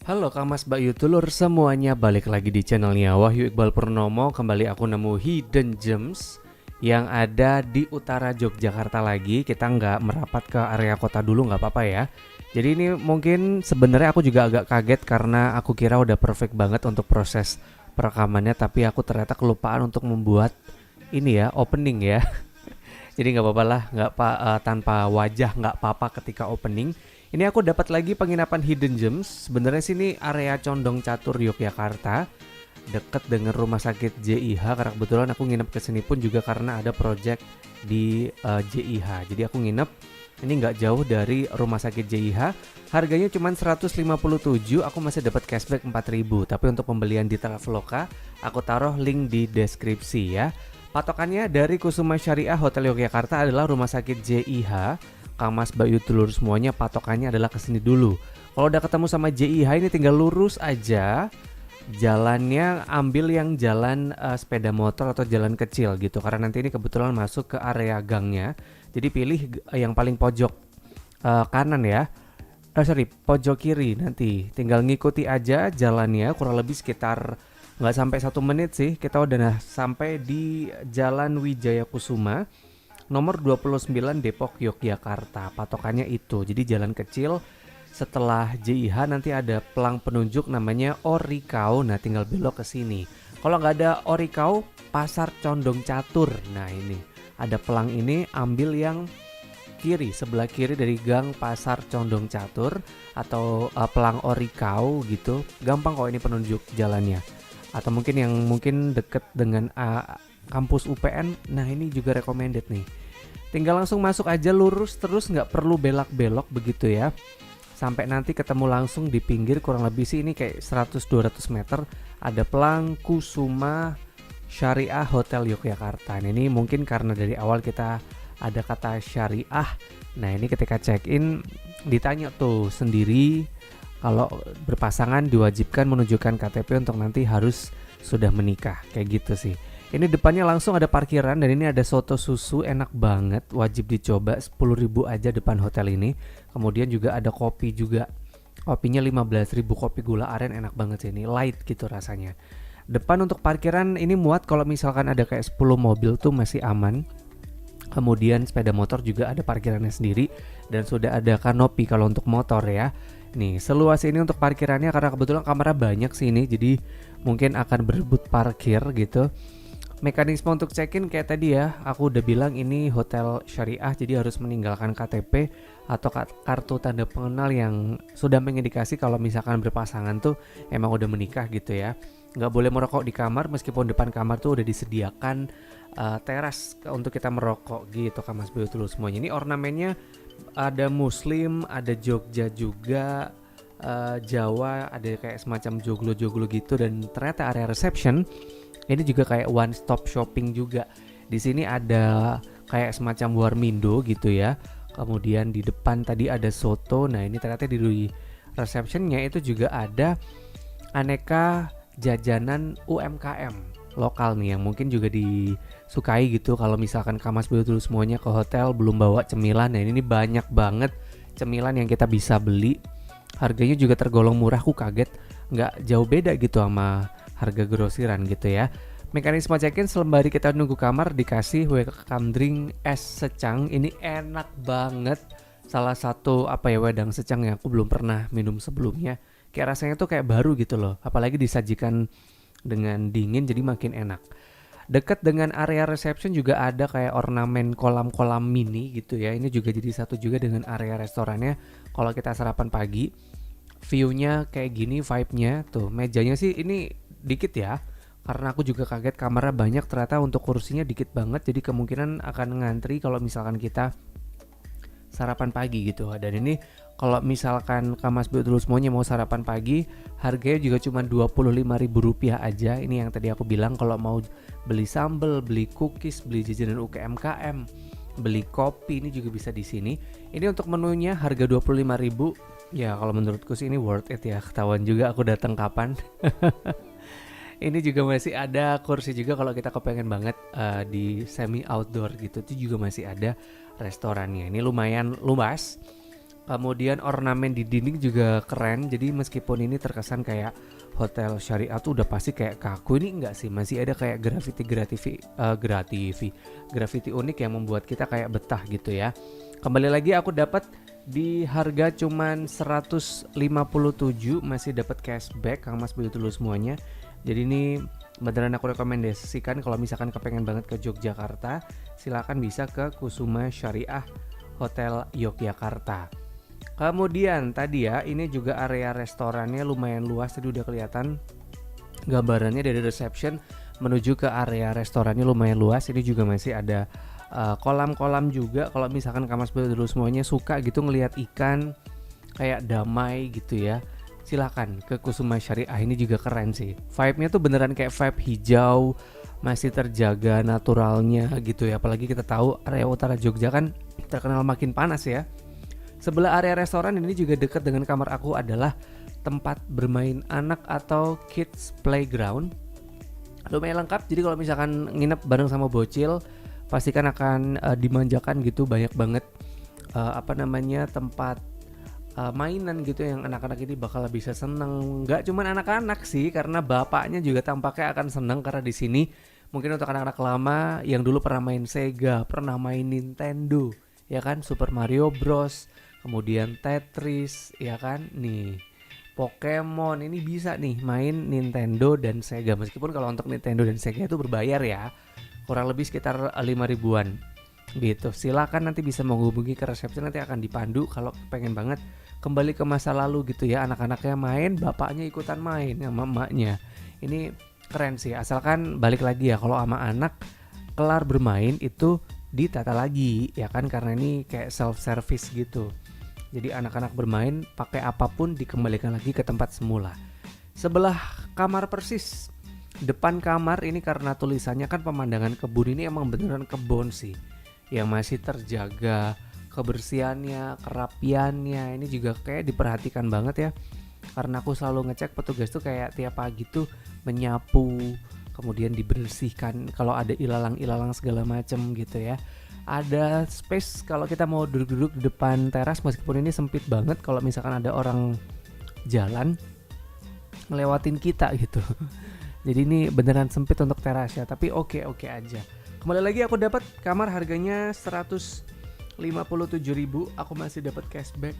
Halo Kang Mas Mbak Yutulur semuanya, balik lagi di channelnya Wahyu Iqbal Purnomo. Kembali aku nemu hidden gems yang ada di utara Yogyakarta lagi. Kita nggak merapat ke area kota dulu, nggak apa-apa ya. Jadi ini mungkin sebenarnya aku juga agak kaget karena aku kira udah perfect banget untuk proses perekamannya, tapi aku ternyata kelupaan untuk membuat ini ya, opening ya. Jadi nggak apa-apa lah, tanpa wajah nggak apa-apa ketika opening. Ini aku dapat lagi penginapan Hidden Gems. Sebenarnya sini area Condong Catur Yogyakarta, deket dengan rumah sakit JIH. Karena kebetulan aku nginep ke sini pun juga karena ada project di JIH. Jadi aku nginep ini nggak jauh dari rumah sakit JIH. Harganya cuma 157, aku masih dapat cashback 4.000. Tapi untuk pembelian di Traveloka, aku taruh link di deskripsi ya. Patokannya dari Kusuma Syariah Hotel Yogyakarta adalah rumah sakit JIH. Kang Mas Bayu Telur semuanya patokannya adalah kesini dulu. Kalau udah ketemu sama JIH ini tinggal lurus aja. Jalannya ambil yang jalan sepeda motor atau jalan kecil gitu. Karena nanti ini kebetulan masuk ke area gangnya. Jadi pilih yang paling pojok kanan ya. Pojok kiri nanti. Tinggal ngikuti aja jalannya, kurang lebih sekitar nggak sampai 1 menit sih. Kita udah sampai di Jalan Wijaya Kusuma nomor 29 Depok Yogyakarta. Patokannya itu. Jadi jalan kecil setelah JIH nanti ada pelang penunjuk namanya Orikau. Nah, tinggal belok ke sini. Kalau nggak ada Orikau, Pasar Condong Catur. Nah, ini ada pelang ini, ambil yang kiri, sebelah kiri dari gang Pasar Condong Catur atau pelang Orikau gitu. Gampang kok ini penunjuk jalannya. Atau mungkin yang deket dengan kampus UPN, nah ini juga recommended nih. Tinggal langsung masuk aja lurus terus, nggak perlu belak-belok begitu ya. Sampai nanti ketemu langsung di pinggir, kurang lebih sih ini kayak 100-200 meter. Ada pelang Kusuma Syariah Hotel Yogyakarta. Nah, ini mungkin karena dari awal kita ada kata syariah. Nah, ini ketika check-in ditanya tuh sendiri, kalau berpasangan diwajibkan menunjukkan KTP untuk nanti harus sudah menikah, kayak gitu sih. Ini depannya langsung ada parkiran dan ini ada soto susu enak banget, wajib dicoba. 10.000 aja depan hotel ini. Kemudian juga ada kopi juga. Kopinya 15.000, kopi gula aren enak banget sih ini, light gitu rasanya. Depan untuk parkiran ini muat kalau misalkan ada kayak 10 mobil tuh masih aman. Kemudian sepeda motor juga ada parkirannya sendiri dan sudah ada kanopi kalau untuk motor ya. Nih, seluas ini untuk parkirannya karena kebetulan kamera banyak sih ini, jadi mungkin akan berebut parkir gitu. Mekanisme untuk check-in kayak tadi ya, aku udah bilang ini hotel syariah, jadi harus meninggalkan KTP atau kartu tanda pengenal yang sudah mengindikasi kalau misalkan berpasangan tuh emang udah menikah gitu ya. Nggak boleh merokok di kamar meskipun depan kamar tuh udah disediakan teras untuk kita merokok gitu kan Mas Bayu Tulus semuanya. Ini ornamennya ada Muslim, ada Jogja juga, Jawa, ada kayak semacam joglo-joglo gitu, dan ternyata area reception ini juga kayak one stop shopping juga. Di sini ada kayak semacam warmindo gitu ya. Kemudian di depan tadi ada soto. Nah, ini ternyata di receptionnya itu juga ada aneka jajanan UMKM lokal nih yang mungkin juga disukai gitu. Kalau misalkan Kamas Bayu dulu semuanya ke hotel belum bawa cemilan, nah ini banyak banget cemilan yang kita bisa beli. Harganya juga tergolong murah, aku kaget nggak jauh beda gitu sama harga grosiran gitu ya. Mekanisme check-in sembari kita nunggu kamar dikasih welcome drink es secang. Ini enak banget. Salah satu wedang secang yang aku belum pernah minum sebelumnya. Kayak rasanya tuh kayak baru gitu loh. Apalagi disajikan dengan dingin jadi makin enak. Dekat dengan area reception juga ada kayak ornamen kolam-kolam mini gitu ya. Ini juga jadi satu juga dengan area restorannya. Kalau kita sarapan pagi, view-nya kayak gini, vibe-nya tuh. Mejanya sih ini dikit ya, karena aku juga kaget kamarnya banyak, ternyata untuk kursinya dikit banget, jadi kemungkinan akan ngantri kalau misalkan kita sarapan pagi gitu. Dan ini kalau misalkan Kamas dulu semuanya mau sarapan pagi, harganya juga cuma Rp25.000 aja. Ini yang tadi aku bilang, kalau mau beli sambal, beli cookies, beli jajanan UMKM, beli kopi, ini juga bisa di sini. Ini untuk menunya harga 25.000. Ya kalau menurutku sih ini worth it ya. Ketahuan juga aku datang kapan. Ini juga masih ada kursi juga kalau kita kepengen banget di semi outdoor gitu. Itu juga masih ada restorannya. Ini lumayan luas. Kemudian ornamen di dinding juga keren. Jadi meskipun ini terkesan kayak hotel syariah tuh udah pasti kayak kaku, ini enggak sih, masih ada kayak graffiti unik yang membuat kita kayak betah gitu ya. Kembali lagi aku dapat di harga cuman 157, masih dapat cashback Kang Mas begitu dulu semuanya. Jadi ini beneran aku rekomendasikan kalau misalkan kepengen banget ke Yogyakarta, silakan bisa ke Kusuma Syariah Hotel Yogyakarta. Kemudian tadi ya, ini juga area restorannya lumayan luas, tadi udah kelihatan gambarannya dari reception menuju ke area restorannya lumayan luas. Ini juga masih ada kolam-kolam juga kalau misalkan Kamas dulu semuanya suka gitu ngelihat ikan kayak damai gitu ya. Silakan ke Kusuma Syariah, ini juga keren sih. Vibe-nya tuh beneran kayak vibe hijau, masih terjaga naturalnya gitu ya. Apalagi kita tahu area utara Jogja kan terkenal makin panas ya. Sebelah area restoran ini juga dekat dengan kamar aku adalah tempat bermain anak atau kids playground. Lumayan lengkap, jadi kalau misalkan nginep bareng sama bocil pastikan akan dimanjakan gitu, banyak banget tempat mainan gitu yang anak-anak ini bakal bisa seneng. Gak cuman anak-anak sih, karena bapaknya juga tampaknya akan seneng karena di sini mungkin untuk anak-anak lama yang dulu pernah main Sega, pernah main Nintendo, ya kan, Super Mario Bros, kemudian Tetris, ya kan, nih Pokemon, ini bisa nih main Nintendo dan Sega. Meskipun kalau untuk Nintendo dan Sega itu berbayar ya, kurang lebih sekitar 5 ribuan gitu. Silakan nanti bisa menghubungi ke resepsi, nanti akan dipandu kalau pengen banget kembali ke masa lalu gitu ya. Anak-anaknya main, bapaknya ikutan main sama emaknya. Ini keren sih, asalkan balik lagi ya, kalau sama anak kelar bermain itu ditata lagi ya kan, karena ini kayak self service gitu. Jadi anak-anak bermain pakai apapun dikembalikan lagi ke tempat semula. Sebelah kamar persis, depan kamar ini karena tulisannya kan pemandangan kebun, ini emang beneran kebun sih, yang masih terjaga kebersihannya, kerapiannya. Ini juga kayak diperhatikan banget ya, karena aku selalu ngecek petugas tuh kayak tiap pagi tuh menyapu, kemudian dibersihkan kalau ada ilalang-ilalang segala macem gitu ya. Ada space kalau kita mau duduk-duduk di depan teras, meskipun ini sempit banget kalau misalkan ada orang jalan ngelewatin kita gitu. Jadi ini beneran sempit untuk teras ya, tapi oke aja. Kembali lagi aku dapat kamar harganya 157.000, aku masih dapat cashback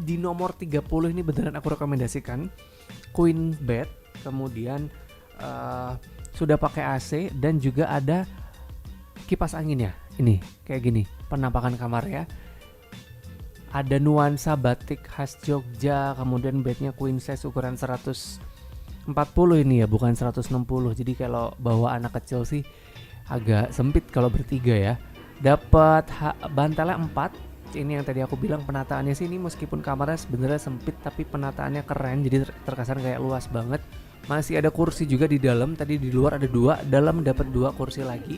di nomor 30. Ini beneran aku rekomendasikan, queen bed, kemudian sudah pakai AC dan juga ada kipas angin ya. Ini kayak gini penampakan kamar ya. Ada nuansa batik khas Jogja, kemudian bednya queen size ukuran 140 ini ya, bukan 160. Jadi kalau bawa anak kecil sih agak sempit kalau bertiga ya. Dapat bantalnya 4. Ini yang tadi aku bilang penataannya sih, ini meskipun kamarnya sebenarnya sempit tapi penataannya keren, jadi terkesan kayak luas banget. Masih ada kursi juga di dalam, tadi di luar ada 2, dalam dapat 2 kursi lagi.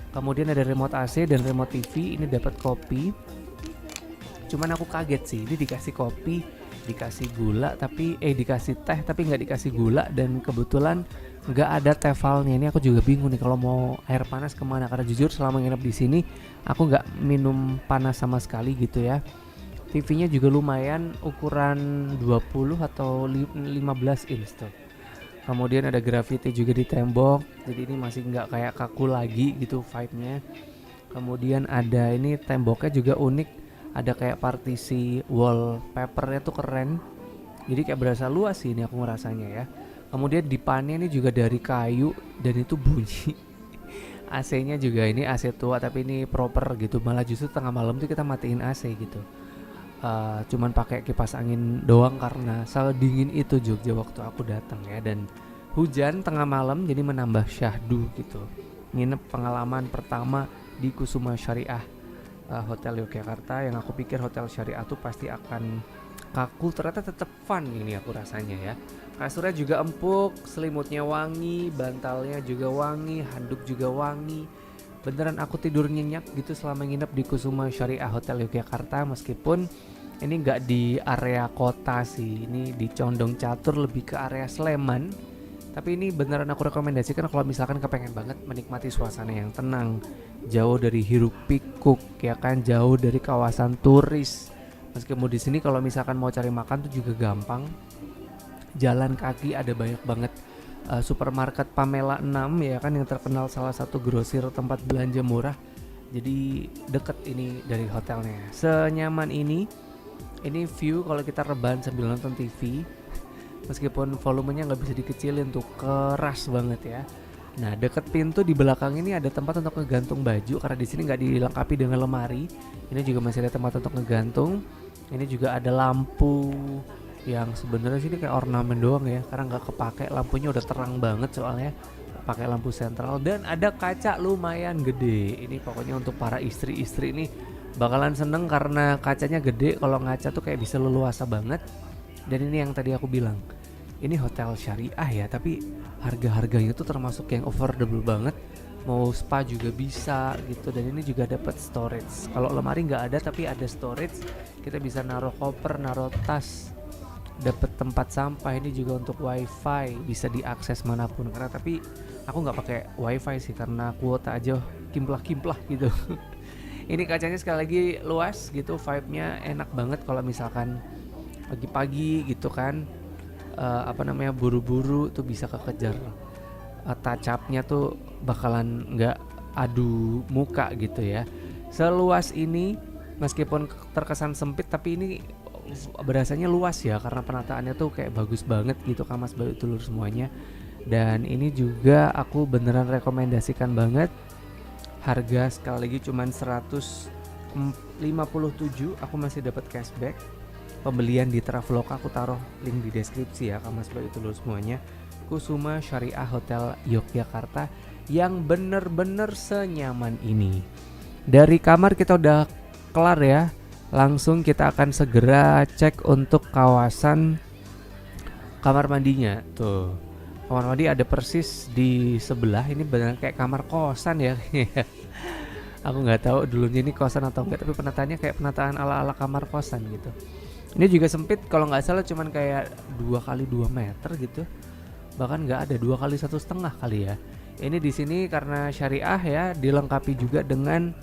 Kemudian ada remote AC dan remote TV, ini dapat kopi. Cuman aku kaget sih, ini dikasih kopi, dikasih gula tapi dikasih teh tapi nggak dikasih gula, dan kebetulan nggak ada tefalnya. Ini aku juga bingung nih kalau mau air panas kemana, karena jujur selama nginep di sini aku nggak minum panas sama sekali gitu ya. TV-nya juga lumayan, ukuran 20 atau 15 inch tuh. Kemudian ada graffiti juga di tembok, jadi ini masih nggak kayak kaku lagi gitu vibe-nya. Kemudian ada ini temboknya juga unik, ada kayak partisi wallpapernya tuh keren, jadi kayak berasa luas sih ini aku ngerasanya ya. Kemudian dipannya ini juga dari kayu dan itu bunyi. AC-nya juga ini AC tua tapi ini proper gitu, malah justru tengah malam tuh kita matiin AC gitu. Cuman pakai kipas angin doang karena sedingin itu Jogja waktu aku datang ya, dan hujan tengah malam jadi menambah syahdu gitu. Nginep pengalaman pertama di Kusuma Syariah Hotel Yogyakarta, yang aku pikir hotel syariah tuh pasti akan kaku, ternyata tetap fun ini aku rasanya ya. Kasurnya juga empuk, selimutnya wangi, bantalnya juga wangi, handuk juga wangi. Beneran aku tidur nyenyak gitu selama nginep di Kusuma Syariah Hotel Yogyakarta, meskipun ini nggak di area kota sih, ini di Condong Catur, lebih ke area Sleman. Tapi ini beneran aku rekomendasikan kalau misalkan kepengen banget menikmati suasana yang tenang, jauh dari hiruk pikuk ya kan, jauh dari kawasan turis. Meskipun di sini kalau misalkan mau cari makan tuh juga gampang. Jalan kaki ada banyak banget supermarket Pamela 6 ya kan, yang terkenal salah satu grosir tempat belanja murah. Jadi deket ini dari hotelnya. Senyaman ini view kalau kita rebahan sambil nonton TV. Meskipun volumenya nggak bisa dikecilin tuh, keras banget ya. Nah, deket pintu di belakang ini ada tempat untuk ngegantung baju karena di sini nggak dilengkapi dengan lemari. Ini juga masih ada tempat untuk ngegantung. Ini juga ada lampu yang sebenarnya sini kayak ornamen doang ya, karena nggak kepake, lampunya udah terang banget soalnya pakai lampu sentral. Dan ada kaca lumayan gede. Ini pokoknya untuk para istri-istri nih bakalan seneng karena kacanya gede. Kalau ngaca tuh kayak bisa leluasa banget. Dan ini yang tadi aku bilang, ini hotel syariah ya, tapi harga-harganya tuh termasuk yang affordable banget. Mau spa juga bisa gitu. Dan ini juga dapat storage. Kalau lemari nggak ada tapi ada storage, kita bisa naruh koper, naruh tas, dapat tempat sampah. Ini juga untuk wifi, bisa diakses manapun. Karena tapi aku nggak pakai wifi sih karena kuota aja kimplah-kimplah gitu. Ini kacanya sekali lagi luas gitu, vibe-nya enak banget kalau misalkan pagi-pagi gitu kan, buru-buru tuh bisa kekejar touch up-nya tuh bakalan nggak adu muka gitu ya. Seluas ini meskipun terkesan sempit tapi ini berasanya luas ya karena penataannya tuh kayak bagus banget gitu, Kamas Bayu Telur semuanya. Dan ini juga aku beneran rekomendasikan banget. Harga sekali lagi cuman 157, aku masih dapat cashback. Pembelian di Traveloka aku taruh link di deskripsi ya, Kamas Bayu Telur semuanya. Kusuma Syariah Hotel Yogyakarta yang bener-bener senyaman ini. Dari kamar kita udah kelar ya. Langsung kita akan segera cek untuk kawasan kamar mandinya. Tuh, kamar mandi ada persis di sebelah. Ini benar kayak kamar kosan ya. Aku nggak tahu dulunya ini kosan atau enggak, tapi penataannya kayak penataan ala-ala kamar kosan gitu. Ini juga sempit, kalau nggak salah cuman kayak 2x2 meter gitu. Bahkan nggak ada 2x1,5 kali ya. Ini di sini karena syariah ya, dilengkapi juga dengan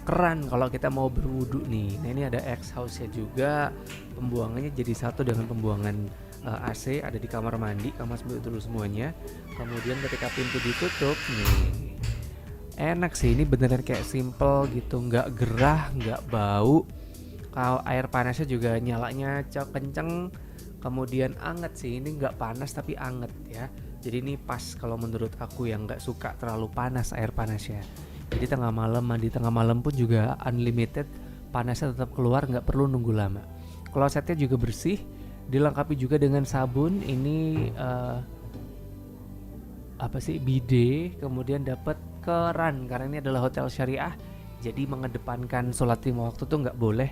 keran kalau kita mau berwudu nih. Nah, ini ada X house-nya juga. Pembuangannya jadi satu dengan pembuangan AC, ada di kamar mandi, Kamas Bayu dulu semuanya. Kemudian ketika pintu ditutup nih, enak sih, ini beneran kayak simple gitu, nggak gerah, nggak bau. Kalau air panasnya juga nyalanya kenceng. Kemudian anget sih, ini nggak panas tapi anget ya. Jadi ini pas kalau menurut aku yang nggak suka terlalu panas air panasnya. Jadi tengah malam, mandi tengah malam pun juga unlimited, panasnya tetap keluar, nggak perlu nunggu lama. Klosetnya juga bersih, dilengkapi juga dengan sabun. Ini bidet, kemudian dapat keran karena ini adalah hotel syariah. Jadi mengedepankan sholat lima waktu tuh nggak boleh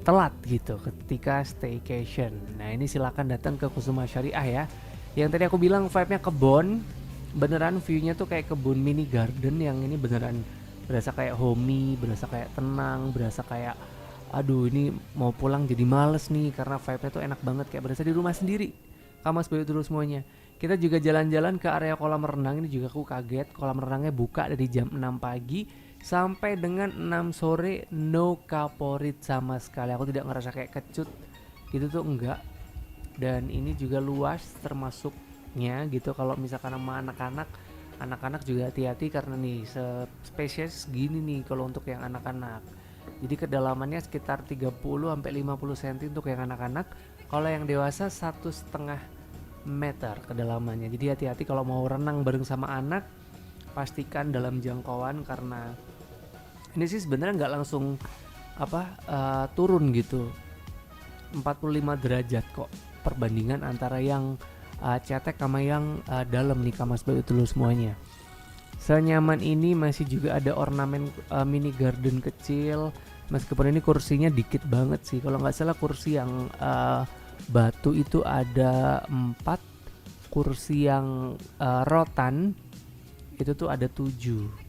telat gitu ketika staycation. Nah, ini silakan datang ke Kusuma Syariah ya. Yang tadi aku bilang vibe-nya kebon, beneran view-nya tuh kayak kebun mini garden. Yang ini beneran berasa kayak homey, berasa kayak tenang, berasa kayak aduh ini mau pulang jadi males nih karena vibe-nya tuh enak banget, kayak berasa di rumah sendiri. Kamas Bayu dulu semuanya. Kita juga jalan-jalan ke area kolam renang. Ini juga aku kaget, kolam renangnya buka dari jam 6 pagi sampai dengan 6 sore, no kaporit sama sekali. Aku tidak ngerasa kayak kecut gitu tuh, enggak. Dan ini juga luas termasuknya gitu. Kalau misalkan sama anak-anak juga hati-hati karena nih spesies gini nih kalau untuk yang anak-anak. Jadi kedalamannya sekitar 30 sampai 50 cm untuk yang anak-anak. Kalau yang dewasa 1,5 meter kedalamannya. Jadi hati-hati kalau mau renang bareng sama anak, pastikan dalam jangkauan karena ini sih sebenarnya nggak langsung turun gitu, 45 derajat kok perbandingan antara yang cetek sama yang dalam nih, Kamas Bayu dulu semuanya. Senyaman ini masih juga ada ornamen mini garden kecil. Meskipun ini kursinya dikit banget sih, kalau nggak salah kursi yang batu itu ada 4, kursi yang rotan itu tuh ada 7.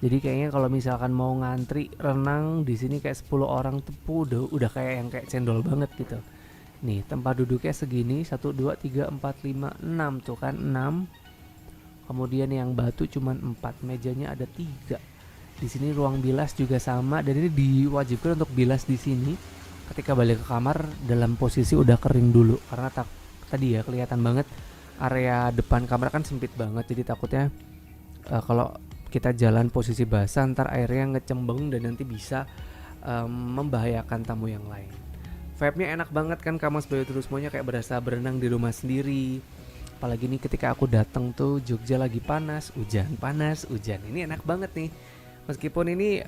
Jadi kayaknya kalau misalkan mau ngantri renang di sini kayak 10 orang tepu udah kayak yang kayak cendol banget gitu. Nih, tempat duduknya segini, 1 2 3 4 5 6 tuh kan, 6. Kemudian yang batu cuman 4, mejanya ada 3. Di sini ruang bilas juga sama, dan ini diwajibkan untuk bilas di sini ketika balik ke kamar dalam posisi udah kering dulu, karena tadi ya kelihatan banget area depan kamar kan sempit banget, jadi takutnya kalau kita jalan posisi basah ntar airnya ngecembeng dan nanti bisa membahayakan tamu yang lain. Vibe-nya enak banget kan Kamas Bayu Terus Semuanya, kayak berasa berenang di rumah sendiri. Apalagi nih ketika aku datang tuh Jogja lagi panas, hujan. Ini enak banget nih. Meskipun ini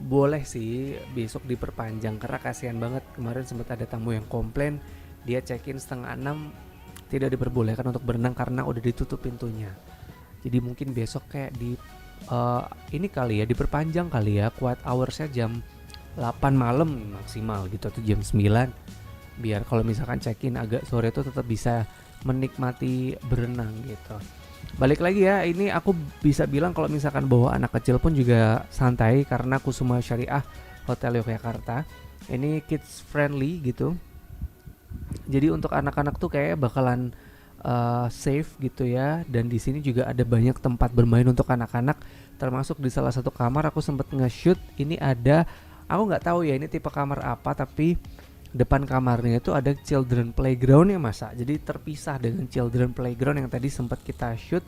boleh sih besok diperpanjang karena kasihan banget kemarin sempat ada tamu yang komplain dia check-in 5:30 tidak diperbolehkan untuk berenang karena udah ditutup pintunya. Jadi mungkin besok kayak di ini kali ya diperpanjang kali ya, quiet hoursnya jam 8 malam maksimal gitu atau jam 9 biar kalau misalkan check-in agak sore itu tetap bisa menikmati berenang gitu. Balik lagi ya, ini aku bisa bilang kalau misalkan bawa anak kecil pun juga santai karena Kusuma Syariah Hotel Yogyakarta ini kids friendly gitu. Jadi untuk anak-anak tuh kayak bakalan safe gitu ya, dan di sini juga ada banyak tempat bermain untuk anak-anak, termasuk di salah satu kamar aku sempat nge-shoot. Ini ada, aku nggak tahu ya ini tipe kamar apa, tapi depan kamarnya itu ada children playground ya masa. Jadi terpisah dengan children playground yang tadi sempat kita shoot.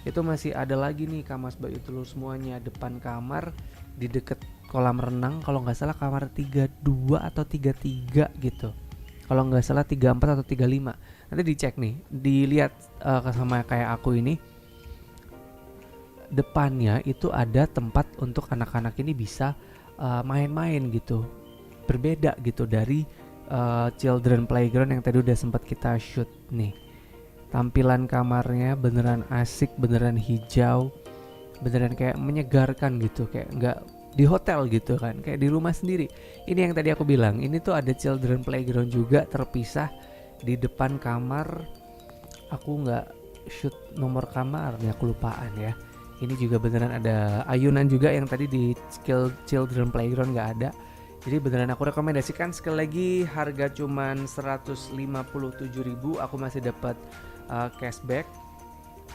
Itu masih ada lagi nih Kamas Bayu Terus Semuanya depan kamar di deket kolam renang. Kalau nggak salah kamar 32 atau 33 gitu. Kalau nggak salah 34 atau 35. Nanti dicek nih, dilihat sama kayak aku ini. Depannya itu ada tempat untuk anak-anak ini bisa main-main gitu. Berbeda gitu dari children playground yang tadi udah sempat kita shoot nih. Tampilan kamarnya beneran asik, beneran hijau, beneran kayak menyegarkan gitu, kayak nggak di hotel gitu kan, kayak di rumah sendiri. Ini yang tadi aku bilang, ini tuh ada children playground juga terpisah di depan kamar. Aku nggak shoot nomor kamarnya, aku lupaan ya. Ini juga beneran ada ayunan juga yang tadi di children playground nggak ada. Jadi beneran aku rekomendasikan. Sekali lagi harga cuman 157.000, aku masih dapat cashback.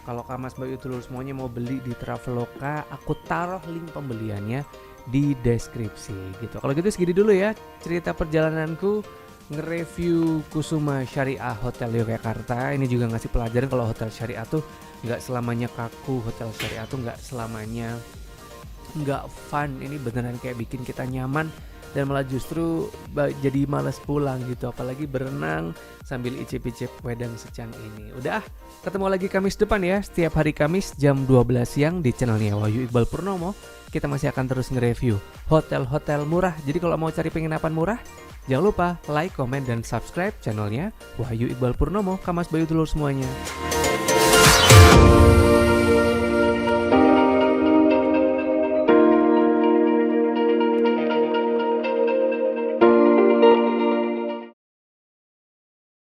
Kalau Kamas Bayu Terus Semuanya mau beli di Traveloka, aku taruh link pembeliannya di deskripsi gitu. Kalau gitu segini dulu ya cerita perjalananku nge-review Kusuma Syariah Hotel Yogyakarta. Ini juga ngasih pelajaran kalau hotel syariah tuh nggak selamanya kaku, hotel syariah tuh nggak selamanya nggak fun. Ini beneran kayak bikin kita nyaman dan malah justru jadi malas pulang gitu, apalagi berenang sambil icip-icip wedang secang ini. Udah, ketemu lagi Kamis depan ya, setiap hari Kamis jam 12 siang di channelnya Wahyu Iqbal Purnomo. Kita masih akan terus nge-review hotel-hotel murah. Jadi kalau mau cari penginapan murah, jangan lupa like, komen, dan subscribe channelnya Wahyu Iqbal Purnomo, Kamas Bayu Terus Semuanya.